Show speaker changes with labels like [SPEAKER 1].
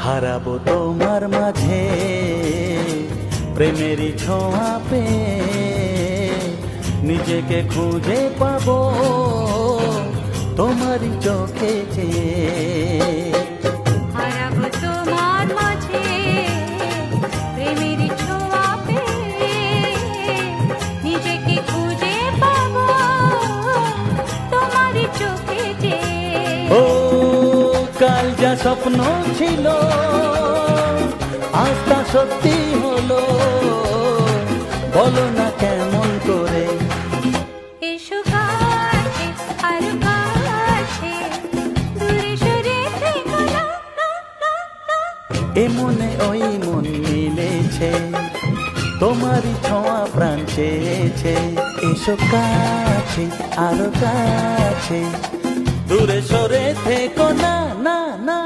[SPEAKER 1] হারাবো তোমার মাঝে প্রেমেরই ছোঁয়া পেয়ে, নিজেকে খুঁজে পাবো তোমারই চোখে চেয়ে।
[SPEAKER 2] হারাবো তোমার মাঝে প্রেমেরই ছোঁয়া পেয়ে, নিজেকে খুঁজে পাবো তোমারই চোখে চেয়ে।
[SPEAKER 1] ও কাল যা স্বপ্ন ছিল আজ তা সত্যি হলো, বলো না কেমন করে।
[SPEAKER 2] এসো কাছে আরো কাছে, দূরে সরে থেকো না, না, না, না।
[SPEAKER 1] এ মনে ওই মন মিলেছে, তোমারই ছোঁয়া প্রাণ চেয়েছে। এসো কাছে আরো কাছে, দূরে সরে থেকো না, না, না।